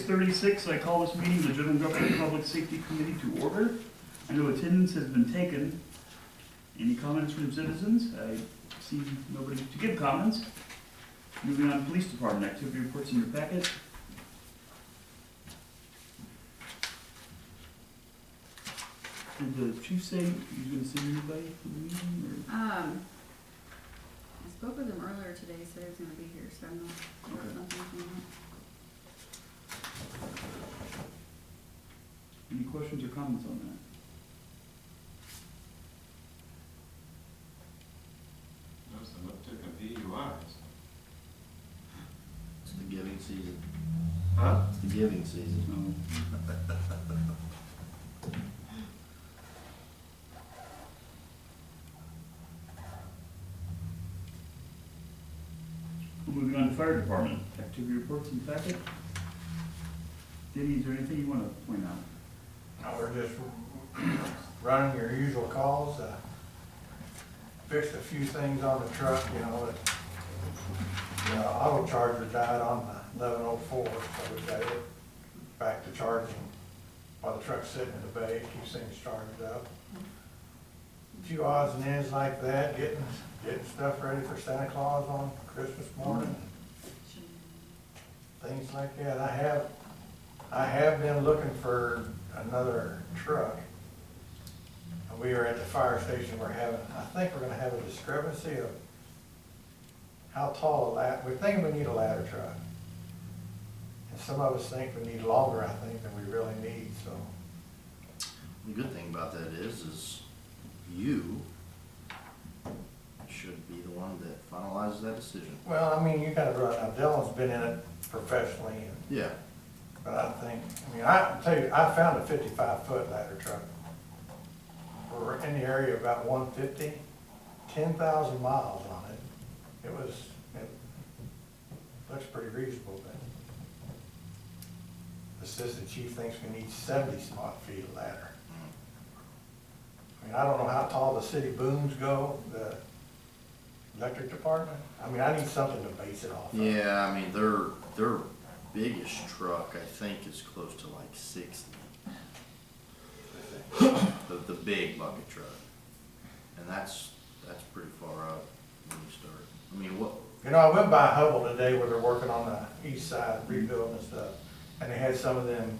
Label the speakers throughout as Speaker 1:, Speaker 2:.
Speaker 1: 6:36, I call this meeting of the General Government and Public Safety Committee to order. I know attendance has been taken. Any comments from citizens? I see nobody to give comments. Moving on, Police Department activity reports in your packet. Did the chief say he was going to send anybody for the meeting?
Speaker 2: I spoke with him earlier today, said he was gonna be here, so I'm not, there's nothing from him.
Speaker 1: Any questions or comments on that?
Speaker 3: There's an uptick in DUIs.
Speaker 4: It's the giving season.
Speaker 3: Huh?
Speaker 4: It's the giving season.
Speaker 1: No. Moving on to Fire Department activity reports in the packet. Denny, is there anything you want to point out?
Speaker 5: We're just running your usual calls, fixed a few things on the truck, the auto charger died on the 1104, so we got it back to charging while the truck's sitting in the bay, it keeps things charged up. A few odds and ends like that, getting stuff ready for Santa Claus on Christmas morning, things like that. I have been looking for another truck. We are at the fire station, I think we're gonna have a discrepancy of how tall a ladder, we're thinking we need a ladder truck. And some of us think we need longer, I think, than we really need, so.
Speaker 4: The good thing about that is you should be the one that finalizes that decision.
Speaker 5: Well, I mean, you gotta run, now Dylan's been in it professionally,
Speaker 4: Yeah.
Speaker 5: but I tell you, I found a 55-foot ladder truck. We're in the area about 150, 10,000 miles on it. It looks pretty reasonable, but the assistant chief thinks we need 70 smart feet of ladder. I don't know how tall the city booms go, the electric department. I need something to base it off of.
Speaker 4: Yeah, their biggest truck, I think, is close to like 60. The big bucket truck. And that's pretty far out when you start. What?
Speaker 5: I went by Hubble today where they're working on the east side, rebuilding and stuff, and they had some of them,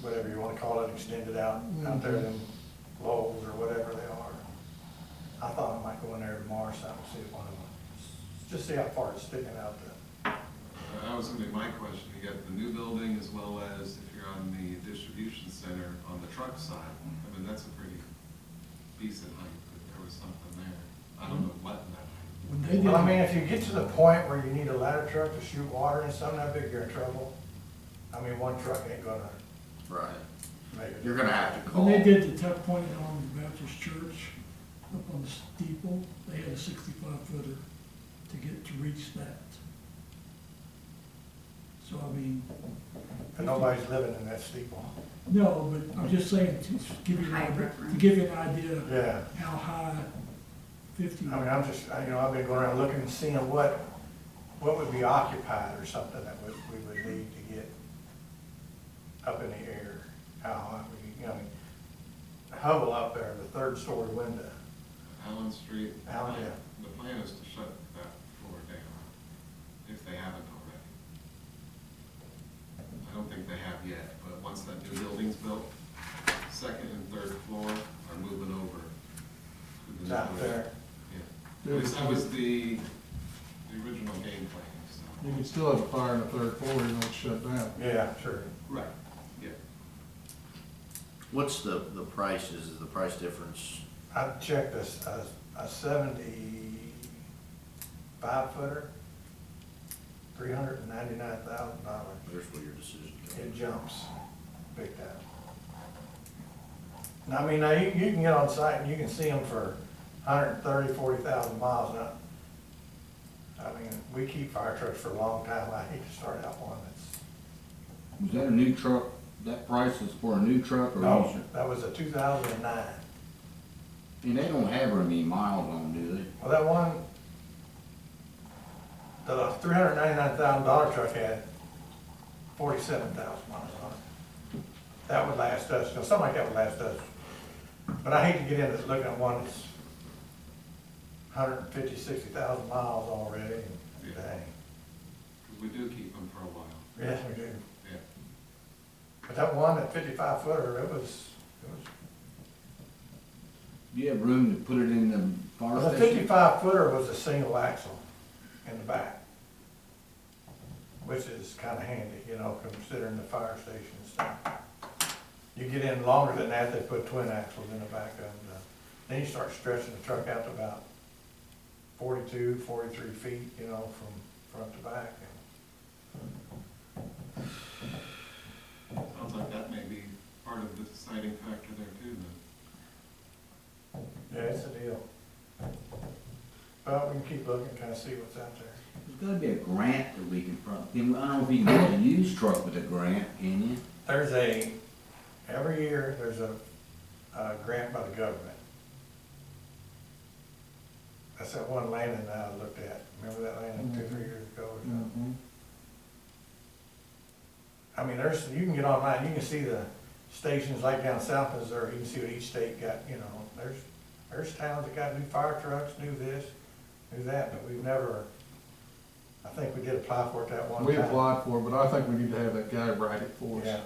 Speaker 5: whatever you wanna call it, extended out there, them lowels or whatever they are. I thought I might go in there tomorrow or something, see if one of them, just see how far it's sticking out there.
Speaker 3: That was gonna be my question. You got the new building as well as if you're on the distribution center on the truck side. That's a pretty decent height, but there was something there. I don't know what that height.
Speaker 5: Well, if you get to the point where you need a ladder truck to shoot water and something that big, you're in trouble. One truck ain't gonna
Speaker 4: Right.
Speaker 5: make it.
Speaker 4: You're gonna have to call.
Speaker 6: When they did the tuck point on the Baptist church, up on the steeple, they had a 65-footer to reach that. So,
Speaker 5: And nobody's living in that steeple.
Speaker 6: no, but I'm just saying, to give you an idea
Speaker 5: Yeah.
Speaker 6: how high 50.
Speaker 5: I've been going around looking and seeing what would be occupied or something that we would need to get up in the air. How high Hubble up there, the 3rd-story window.
Speaker 3: Allen Street.
Speaker 5: Allen, yeah.
Speaker 3: The plan is to shut that floor down, if they haven't already. I don't think they have yet, but once that new building's built, 2nd and 3rd floor are moving over to the
Speaker 5: It's
Speaker 3: new
Speaker 5: out
Speaker 3: building.
Speaker 5: there.
Speaker 3: Yeah. That was the original game plan, so.
Speaker 7: You can still have a fire in the 3rd floor, even though it's shut down.
Speaker 5: Yeah, sure.
Speaker 3: Right, yeah.
Speaker 4: What's the price? Is the price difference?
Speaker 5: I checked a 75-footer, $399,000.
Speaker 4: There's where your decision goes.
Speaker 5: It jumps big time. Now, you can get on site and you can see them for 130, 40,000 miles. Now, we keep fire trucks for a long time. I hate to start out one that's,
Speaker 8: Was that a new truck? That price is for a new truck or
Speaker 5: no,
Speaker 8: used?
Speaker 5: that was a 2009.
Speaker 8: And they don't have very many miles on them, do they?
Speaker 5: Well, that one, the $399,000 truck had 47,000 miles on it. That would last us, you know, something like that would last us. But I hate to get into looking at one that's 150, 60,000 miles already, and
Speaker 3: Yeah.
Speaker 5: dang.
Speaker 3: 'Cause we do keep them for a while.
Speaker 5: Yes, we do.
Speaker 3: Yeah.
Speaker 5: But that one, that 55 footer, it was,
Speaker 8: Do you have room to put it in the fire
Speaker 5: the
Speaker 8: station?
Speaker 5: 55 footer was a single axle in the back, which is kind of handy, you know, considering the fire station and stuff. You get in longer than that, they put twin axles in the back of them. Then you start stretching the truck out to about 42, 43 feet, you know, from front to back.
Speaker 3: Sounds like that may be part of the deciding factor there too, then.
Speaker 5: Yeah, it's a deal. But we can keep looking, kind of see what's out there.
Speaker 8: There's gotta be a grant that we can, I don't know if you can get a used truck with a grant, can you?
Speaker 5: Every year, there's a grant by the government. That's that one Landon that I looked at. Remember that Landon 2, 3 years ago or something? I mean, you can get online, you can see the stations like down South Missouri, you can see what each state got, you know, there's towns that got new fire trucks, new this, new that, but we've never, I think we did apply for it that one time.
Speaker 7: We applied for it, but I think we need to have that guy write it for us.
Speaker 5: Yeah,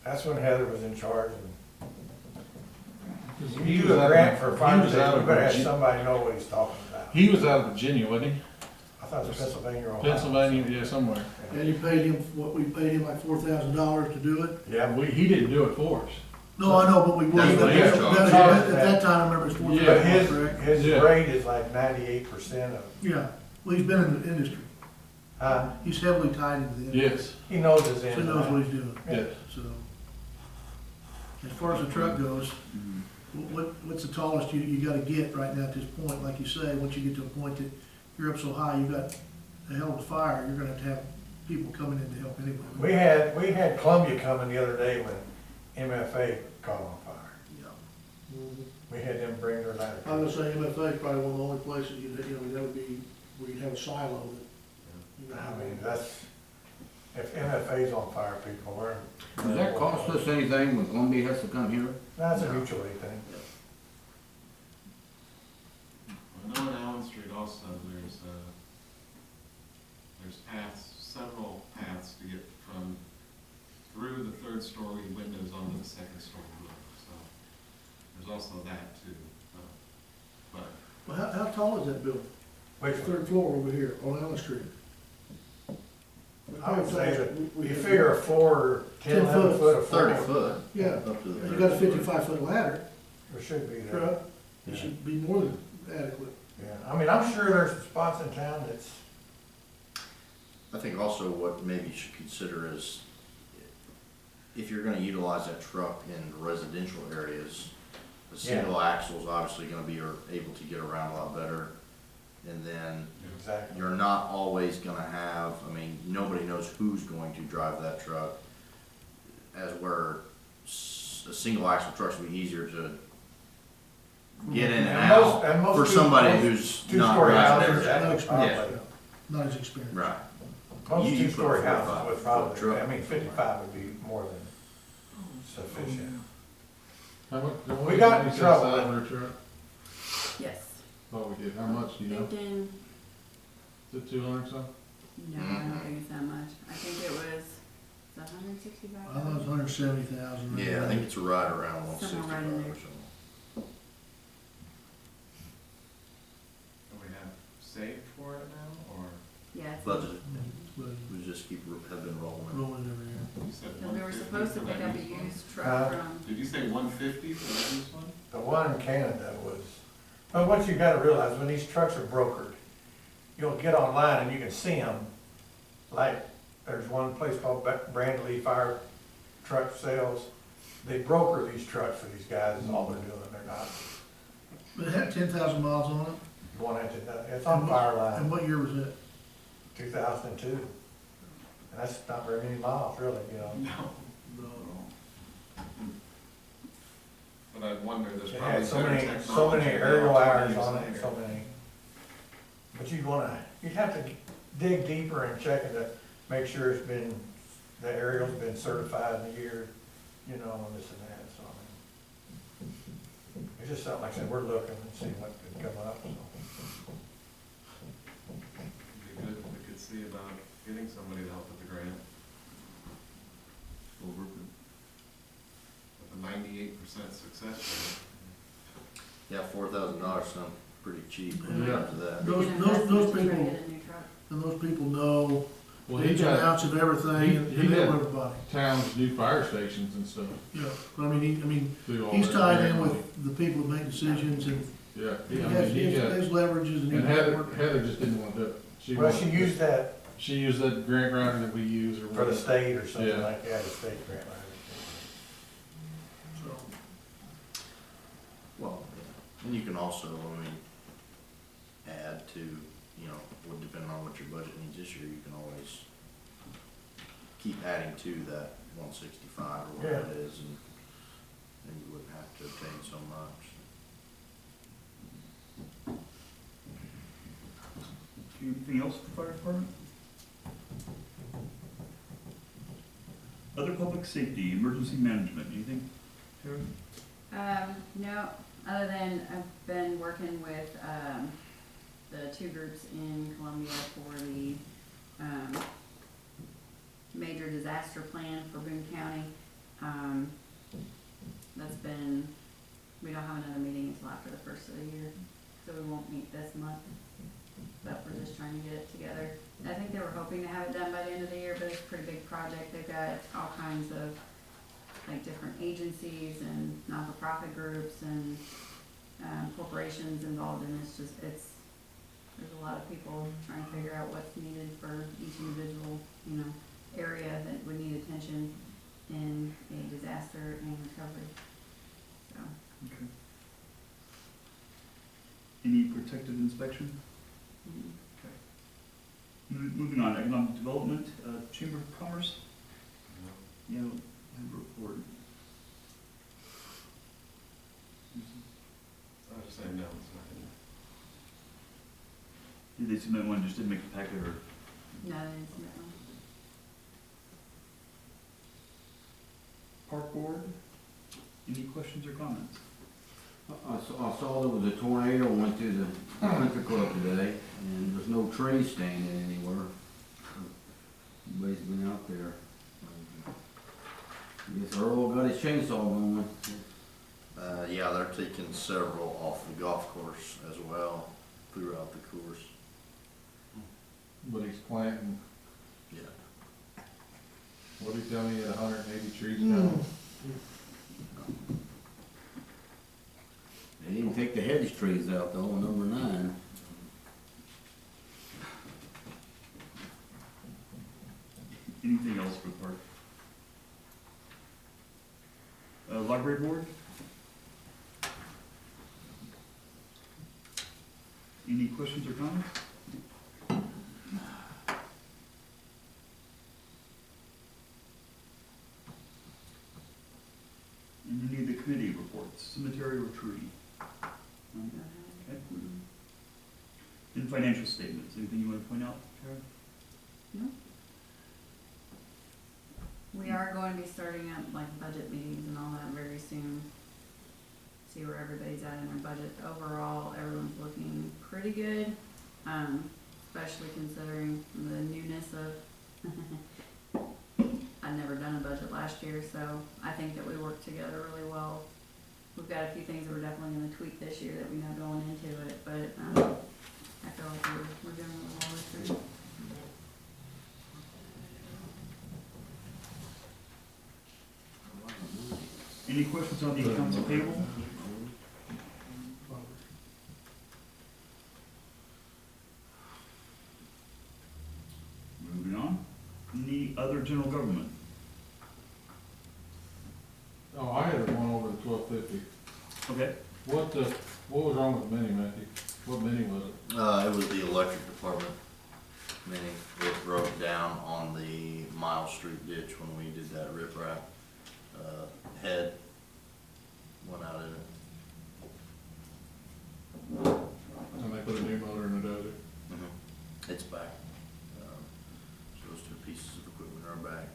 Speaker 5: that's when Heather was in charge, and
Speaker 7: 'Cause
Speaker 5: if
Speaker 7: he
Speaker 5: you
Speaker 7: was
Speaker 5: do a
Speaker 7: out
Speaker 5: grant
Speaker 7: of-
Speaker 5: for a
Speaker 7: he
Speaker 5: fire
Speaker 7: was out
Speaker 5: station, you
Speaker 7: of
Speaker 5: better have
Speaker 7: Virginia.
Speaker 5: somebody know what he's talking about.
Speaker 7: He was out of Virginia, wasn't he?
Speaker 5: I thought it was Pennsylvania or Ohio.
Speaker 7: Pennsylvania, yeah, somewhere.
Speaker 6: And you paid him, what, we paid him like $4,000 to do it?
Speaker 5: Yeah,
Speaker 7: He didn't do it for us.
Speaker 6: No, I know, but we,
Speaker 3: That's what he
Speaker 6: at
Speaker 3: charged.
Speaker 6: that time, I remember it was
Speaker 7: Yeah.
Speaker 5: but
Speaker 6: $4,000, correct?
Speaker 5: his
Speaker 7: Yeah.
Speaker 5: rate is like 98% of,
Speaker 6: Yeah, well, he's been in the industry. He's heavily tied into the industry.
Speaker 7: Yes,
Speaker 5: he knows his
Speaker 6: So
Speaker 5: ins
Speaker 6: he
Speaker 5: and
Speaker 6: knows what
Speaker 5: outs.
Speaker 6: he's doing,
Speaker 7: yes.
Speaker 6: so. As far as the truck goes, what's the tallest you gotta get right now at this point? Like you say, once you get to a point that you're up so high, you've got a hell of a fire, you're gonna have people coming in to help anyway.
Speaker 5: We had Columbia coming the other day when MFA caught on fire.
Speaker 6: Yeah.
Speaker 5: We had them bring their ladder.
Speaker 6: I was gonna say MFA is probably one of the only places that would be, where you'd have a silo that.
Speaker 5: I mean, if MFA's on fire, people, we're.
Speaker 8: Does that cost us anything when Columbia has to come here?
Speaker 5: That's a mutual aid thing.
Speaker 3: I know on Allen Street also, there's paths, several paths to get from through the third-story windows onto the second-story roof, so there's also that too. But
Speaker 6: Well, how tall is that building?
Speaker 5: Which,
Speaker 6: Third floor over here on Allen Street.
Speaker 5: I would say that
Speaker 6: We
Speaker 5: you
Speaker 6: have-
Speaker 5: figure a floor, 10,
Speaker 6: 10
Speaker 5: 11 foot of
Speaker 4: 30
Speaker 5: floor.
Speaker 4: foot.
Speaker 6: Yeah,
Speaker 4: Up to the
Speaker 6: you got a
Speaker 4: 30 foot.
Speaker 6: 55-foot ladder
Speaker 5: There should be there.
Speaker 6: truck,
Speaker 5: Yeah.
Speaker 6: it should be more than adequate.
Speaker 5: Yeah, I mean, I'm sure there's some spots in town that's,
Speaker 4: I think also what maybe you should consider is if you're gonna utilize that truck in residential areas, the single axle is obviously gonna be able to get around a lot better. And then
Speaker 5: exactly.
Speaker 4: you're not always gonna have, I mean, nobody knows who's going to drive that truck. As where a single axle trucks will be easier to get in and
Speaker 5: And most
Speaker 4: out for
Speaker 5: two-
Speaker 4: somebody
Speaker 5: most
Speaker 4: who's not
Speaker 5: two-story
Speaker 4: driving
Speaker 5: houses,
Speaker 4: every
Speaker 6: No
Speaker 4: day.
Speaker 6: experience,
Speaker 5: Yeah.
Speaker 6: not as experienced.
Speaker 4: Right.
Speaker 5: Most
Speaker 4: You put a
Speaker 5: two-story
Speaker 4: 45
Speaker 5: houses would
Speaker 4: foot
Speaker 5: probably,
Speaker 4: truck.
Speaker 5: I mean, 55 would be more than sufficient.
Speaker 7: How much?
Speaker 5: We got in
Speaker 7: Any
Speaker 5: trouble.
Speaker 7: size of our truck?
Speaker 2: Yes.
Speaker 7: Oh, we did. How much, do you know?
Speaker 2: Thinking,
Speaker 7: Is it 200 something?
Speaker 2: no, I don't think it's that much. I think it was, $165,000?
Speaker 6: I thought it was 170,000.
Speaker 4: Yeah, I think it's right around one
Speaker 2: Somewhere
Speaker 4: sixty-five
Speaker 2: right in there.
Speaker 4: or something.
Speaker 3: do we have saved for it now, or
Speaker 2: Yeah, it's,
Speaker 4: Budget,
Speaker 6: But
Speaker 4: we just have been rolling.
Speaker 6: rolling every year.
Speaker 3: you said
Speaker 2: because we were
Speaker 3: 150
Speaker 2: supposed to
Speaker 3: for
Speaker 2: pick
Speaker 3: that
Speaker 2: up a
Speaker 3: used one?
Speaker 2: used truck from,
Speaker 3: Did you say 150 for the used one?
Speaker 5: The one in Canada was, but what you gotta realize, when these trucks are brokered, you'll get online and you can see them. Like, there's one place called Brandley Fire Truck Sales. They broker these trucks for these guys, is all they're doing. They're not
Speaker 6: But it had 10,000 miles on it.
Speaker 5: going into that. It's on fire
Speaker 6: And
Speaker 5: line,
Speaker 6: what year was it?
Speaker 5: 2002. And that's not very many miles, really, you know.
Speaker 3: No. But I wonder, there's
Speaker 5: It
Speaker 3: probably
Speaker 5: had so
Speaker 3: better
Speaker 5: many
Speaker 3: technology.
Speaker 5: aerial
Speaker 3: now to
Speaker 5: hours
Speaker 3: use
Speaker 5: on it,
Speaker 3: later.
Speaker 5: so many. But you'd have to dig deeper and check it to make sure it's been the aerial's been certified in a year, you know, and this and that, so I mean, it's just something like I said, we're looking and seeing what could come up, so.
Speaker 3: It'd be good if we could see about getting somebody to help with the grant.
Speaker 8: Over.
Speaker 3: With a 98% success rate.
Speaker 4: Yeah, $4,000 sounds pretty cheap
Speaker 6: Yeah.
Speaker 4: compared to that.
Speaker 6: Those-
Speaker 2: Big
Speaker 6: those
Speaker 2: investment to try to
Speaker 6: people-
Speaker 2: get a new truck.
Speaker 6: And those people know
Speaker 7: Well,
Speaker 6: the
Speaker 7: he
Speaker 6: ins and
Speaker 7: got
Speaker 6: outs of everything, and
Speaker 7: he
Speaker 6: they know
Speaker 7: had-
Speaker 6: everybody.
Speaker 7: towns do fire stations and stuff.
Speaker 6: Yeah, but I mean,
Speaker 7: through all
Speaker 6: he's
Speaker 7: that
Speaker 6: tied
Speaker 7: grant
Speaker 6: in
Speaker 7: money.
Speaker 6: with the people that make decisions, and
Speaker 7: Yeah,
Speaker 6: he
Speaker 7: I
Speaker 6: has,
Speaker 7: mean, he got,
Speaker 6: his leverages and his
Speaker 7: and Heather,
Speaker 6: network.
Speaker 7: Heather just didn't want to do it.
Speaker 5: Well, she
Speaker 7: wanted-
Speaker 5: used that
Speaker 7: She used that grant writer that we use or
Speaker 5: for the
Speaker 7: whatever.
Speaker 5: state or something
Speaker 7: Yeah.
Speaker 5: like that, the state grant writer.
Speaker 6: So,
Speaker 4: Well, yeah. And you can also, I mean, add to, you know, well, depending on what your budget needs this year, you can always keep adding to that 165 or whatever it is, and then you wouldn't have to obtain so much.
Speaker 1: Anything else for fire department? Other public safety, emergency management, anything, Tara?
Speaker 2: No, other than I've been working with, the two groups in Columbia for the, major disaster plan for Boone County. That's been, we don't have another meeting until after the first of the year, so we won't meet this month. But we're just trying to get it together. I think they were hoping to have it done by the end of the year, but it's a pretty big project. They've got all kinds of, like, different agencies and not-for-profit groups and, corporations involved in this. Just, there's a lot of people trying to figure out what's needed for each individual, you know, area that would need attention in a disaster and recovery. So,
Speaker 1: Okay. Any protective inspection?
Speaker 2: mm.
Speaker 1: Moving on, economic development, Chamber of Commerce,
Speaker 3: You know,
Speaker 1: you know, have a report.
Speaker 3: I was just saying no, it's not.
Speaker 1: Did they submit one, just didn't make the packet, or?
Speaker 2: No, they didn't submit one.
Speaker 1: Park Board, any questions or comments?
Speaker 8: I saw there was a tornado went through the country club today, and there's no trees standing anywhere. Everybody's been out there. I guess Earl got his chainsaw going.
Speaker 4: Yeah, they're taking several off the golf course as well throughout the course.
Speaker 7: But he's planting,
Speaker 4: Yeah.
Speaker 7: what did he tell me, he had 180 trees down?
Speaker 8: They didn't take the heaviest trees out though, on number 9.
Speaker 1: Anything else for the park? Library Board? Any questions or comments? And any of the committee reports, cemetery or tree?
Speaker 2: Don't have it.
Speaker 1: Okay. And financial statements, anything you want to point out, Tara?
Speaker 2: No. We are going to be starting up like budget meetings and all that very soon. See where everybody's at in their budget. Overall, everyone's looking pretty good, especially considering the newness of, I'd never done a budget last year, so I think that we worked together really well. We've got a few things that we're definitely gonna tweak this year that we know going into it, but, I feel like we're doing really well this year.
Speaker 1: Any questions on the accounts payable? Moving on, any other general government?
Speaker 7: Oh, I had one over the 1250.
Speaker 1: Okay,
Speaker 7: What was wrong with the mini, Matthew? What mini was it?
Speaker 4: It was the electric department. Meaning it broke down on the Mile Street ditch when we did that riprap. Head went out in it.
Speaker 7: And they put a new motor in it, does it?
Speaker 4: It's back. So those two pieces of equipment are back.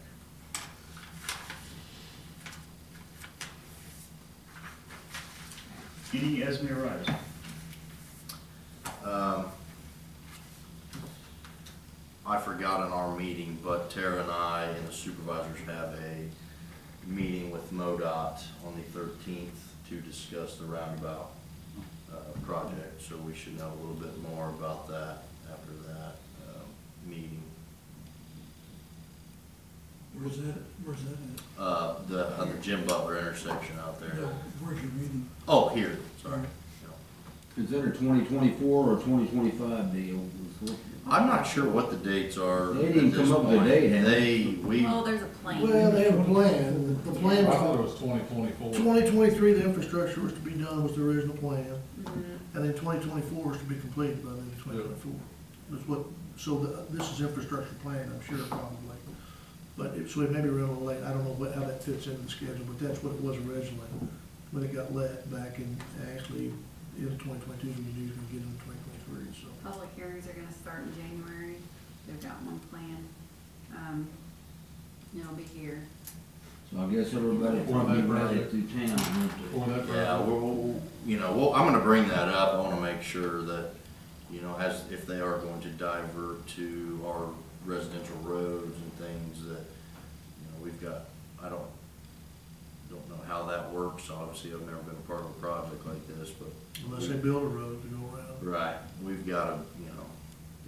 Speaker 1: Any as may arise.
Speaker 4: I forgot in our meeting, but Tara and I and the supervisors have a meeting with MoDOT on the 13th to discuss the roundabout project, so we should know a little bit more about that after that meeting.
Speaker 9: Where's that at?
Speaker 4: The Jim Butler intersection out there.
Speaker 9: No, where's your meeting?
Speaker 4: Oh, here, sorry.
Speaker 8: Is that a 2024 or 2025 deal?
Speaker 4: I'm not sure what the dates are.
Speaker 8: They didn't
Speaker 4: at this
Speaker 8: come up with a
Speaker 4: point.
Speaker 8: date, have they?
Speaker 2: Well, there's a plan.
Speaker 6: Well, they have a plan, the plan
Speaker 7: I thought it
Speaker 6: was
Speaker 7: was 2024.
Speaker 6: 2023, the infrastructure was to be done, was the original plan.
Speaker 2: Mhm.
Speaker 6: And then 2024 was to be completed by the end of 2024. That's what, so this is infrastructure plan, I'm sure, probably. But so it may be around a little late, I don't know how that fits into the schedule, but that's what it was originally, when it got let back in, actually, in 2022, when you usually get into 2023, so.
Speaker 2: Public hearings are gonna start in January. They've got one planned. It'll be here.
Speaker 8: So I guess everybody probably brought it through town, won't
Speaker 7: For that.
Speaker 4: Yeah, I'm gonna bring that up, I wanna make sure that, if they are going to divert to our residential roads and things that, we've got, I don't know how that works, obviously, I've never been a part of a project like this, but.
Speaker 6: Unless they build a road to go around.
Speaker 4: Right, we've gotta,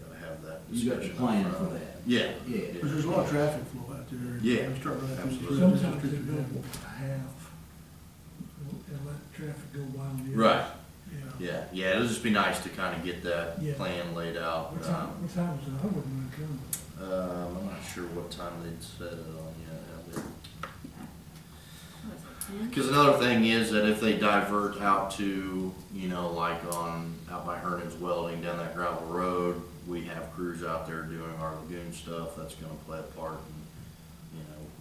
Speaker 4: gotta have that
Speaker 8: they? You got
Speaker 4: discussion.
Speaker 8: the plan
Speaker 4: up
Speaker 8: for
Speaker 4: front.
Speaker 8: that?
Speaker 4: Yeah.
Speaker 8: Yeah.
Speaker 6: Because there's a lot of traffic flow out there.
Speaker 4: Yeah,
Speaker 6: You start running through
Speaker 4: absolutely.
Speaker 6: the
Speaker 9: Sometimes they
Speaker 6: district,
Speaker 9: build half and let traffic go by on the others.
Speaker 4: Right.
Speaker 9: Yeah.
Speaker 4: Yeah, it'll just be nice to kinda get that
Speaker 9: Yeah.
Speaker 4: plan laid out.
Speaker 9: What time is the Hubbard gonna come?
Speaker 4: I'm not sure what time they'd set it on yet, have they?
Speaker 2: What is it, 10?
Speaker 4: Because another thing is that if they divert out to, like out by Hernan's Welding, down that gravel road, we have crews out there doing our lagoon stuff, that's gonna play a part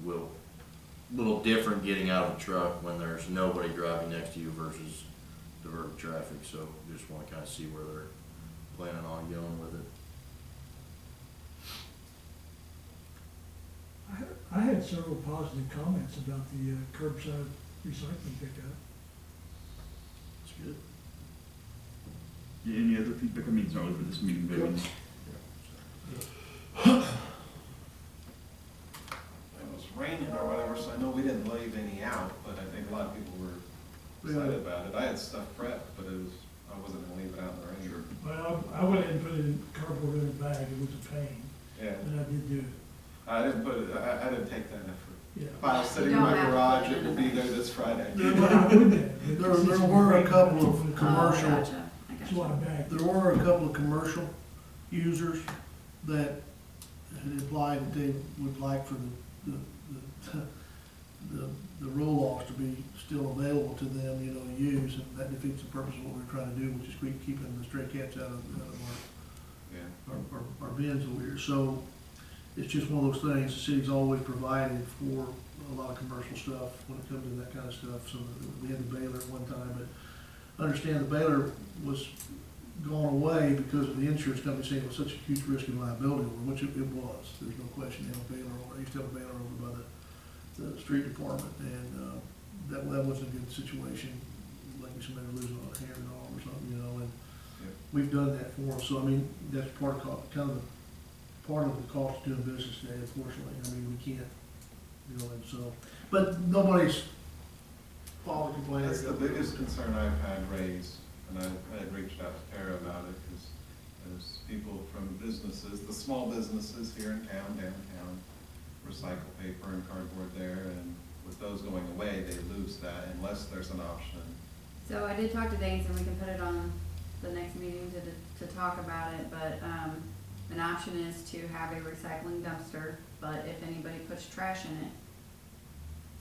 Speaker 4: in, little different getting out of the truck when there's nobody driving next to you versus diverted traffic, so just wanna kinda see where they're planning on going with it.
Speaker 9: I had several positive comments about the curbside recycling pickup.
Speaker 1: That's good. Yeah, any other feedback? I mean, it's not really for this meeting, but I mean,
Speaker 3: It was raining or whatever, so I know we didn't leave any out, but I think a lot of people were excited about it. I had stuff prepped, but I wasn't gonna leave it out in the rain.
Speaker 9: Well, I went ahead and put it in cardboard in a bag, it was a pain,
Speaker 3: Yeah,
Speaker 9: but I did do it,
Speaker 3: I didn't put it, I didn't take that effort.
Speaker 9: yeah.
Speaker 3: If I was sitting
Speaker 2: You
Speaker 3: in
Speaker 2: don't
Speaker 3: my
Speaker 2: have to
Speaker 3: garage,
Speaker 2: put it
Speaker 3: it
Speaker 2: in
Speaker 3: would
Speaker 2: the
Speaker 3: be
Speaker 2: bag.
Speaker 3: there this Friday.
Speaker 9: Well, I wouldn't have.
Speaker 6: There were a couple of
Speaker 2: Oh,
Speaker 6: commercial,
Speaker 2: gotcha. I
Speaker 9: That's
Speaker 2: gotcha.
Speaker 9: why I'm back.
Speaker 6: there were a couple of commercial users that had implied that they would like for the roll-offs to be still available to them, to use, and that defeats the purpose of what we're trying to do, which is keeping the stray cats out of
Speaker 3: Yeah.
Speaker 6: our bins over here. So it's just one of those things, the city's always provided for a lot of commercial stuff when it comes to that kind of stuff. So we had the baler at one time, but understand the baler was gone away because of the insurance company saying it was such a huge risk and liability, which it was. There's no question. They had a baler over, I used to have a baler over by the street department, and that wasn't a good situation, like somebody losing a hair and arm or something, and
Speaker 3: Yeah.
Speaker 6: we've done that for them. So I mean, that's part of part of the cost of doing business today, unfortunately. I mean, we can't, and so, but nobody's following complaining.
Speaker 3: That's the biggest concern I've had raised, and I had reached out to Tara about it, because there's people from businesses, the small businesses here in town, downtown, recycle paper and cardboard there, and with those going away, they lose that unless there's an option.
Speaker 2: So I did talk to Danes, and we can put it on the next meeting to talk about it, but, an option is to have a recycling dumpster, but if anybody puts trash in it,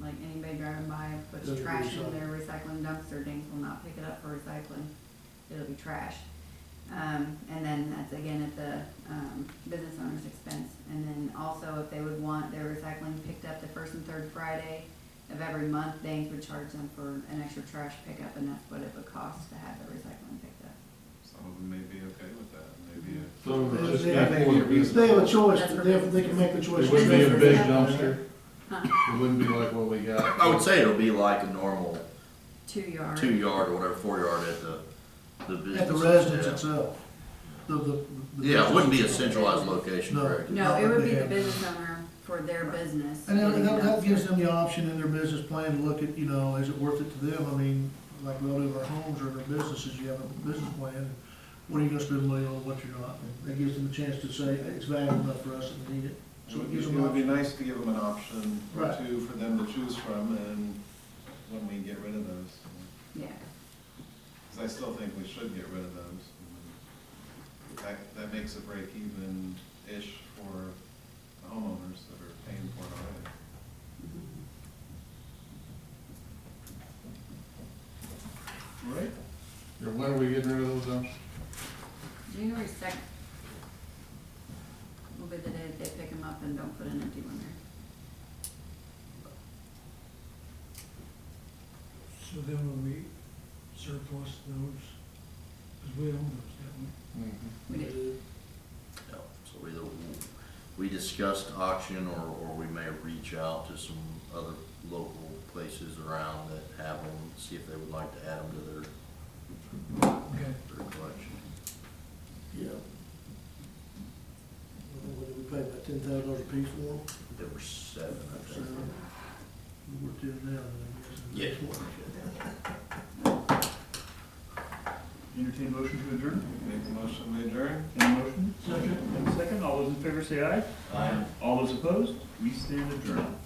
Speaker 2: like anybody driving by puts
Speaker 6: Doesn't
Speaker 2: trash in
Speaker 6: recycle.
Speaker 2: their recycling dumpster, Danes will not pick it up for recycling, it'll be trash. And then that's again at the, business owner's expense, and then also if they would want their recycling picked up the first and third Friday of every month, Danes would charge them for an extra trash pickup, and that's what it would cost to have the recycling picked up.
Speaker 3: Some of them may be okay with that, maybe.
Speaker 7: So
Speaker 6: They-
Speaker 7: just
Speaker 6: they-
Speaker 7: got
Speaker 6: they-
Speaker 7: for the business.
Speaker 6: They have a choice,
Speaker 2: That's for
Speaker 6: they can make the choice.
Speaker 7: It wouldn't be a big
Speaker 2: Huh?
Speaker 7: dumpster, it wouldn't be like what we got.
Speaker 4: I would say it'll be like a normal
Speaker 2: 2 yard.
Speaker 4: 2 yard or whatever, 4 yard at the business.
Speaker 6: At the residence
Speaker 4: yeah.
Speaker 6: itself. The
Speaker 4: Yeah, it wouldn't be a
Speaker 6: business.
Speaker 4: centralized location,
Speaker 6: No.
Speaker 4: correct?
Speaker 2: No, it would be the business owner for their business.
Speaker 6: And
Speaker 2: getting
Speaker 6: that
Speaker 2: it
Speaker 6: gives
Speaker 2: dumpster.
Speaker 6: them the option in their business plan to look at, you know, is it worth it to them? I mean, like we all do with our homes or their businesses, you have a business plan, and what are you gonna spend money on, what you're not? And that gives them a chance to say, it's valuable enough for us and we need it.
Speaker 3: It
Speaker 6: So it
Speaker 3: would
Speaker 6: gives
Speaker 3: be,
Speaker 6: them
Speaker 3: it would be
Speaker 6: option.
Speaker 3: nice to give them an option or
Speaker 6: Right.
Speaker 3: two for them to choose from, and when we get rid of those.
Speaker 2: Yeah,
Speaker 3: Because I still think we should get rid of those. That makes a break even-ish for the homeowners that are paying for it already.
Speaker 1: All right,
Speaker 7: Or when are we getting rid of those dumpsters?
Speaker 2: January 2nd will be the day that they pick them up and don't put an empty one there.
Speaker 9: So then when we surplus those, because we own those, don't
Speaker 7: Mm-hmm.
Speaker 2: We did.
Speaker 4: Yeah, so either we discussed auction or we may reach out to some other local places around that have them, see if they would like to add them to
Speaker 9: we? Okay.
Speaker 4: their collection.
Speaker 6: Yeah. What did we pay, about $10,000 a piece for them?
Speaker 4: There were 7, I
Speaker 6: So,
Speaker 4: think.
Speaker 6: we're $10 now, I guess.
Speaker 1: entertain motion to adjourn.
Speaker 3: Make the motion, we adjourn?
Speaker 1: Any motion? Second. And second, all those in favor say aye.
Speaker 4: Aye.
Speaker 1: All those opposed, we stand adjourned.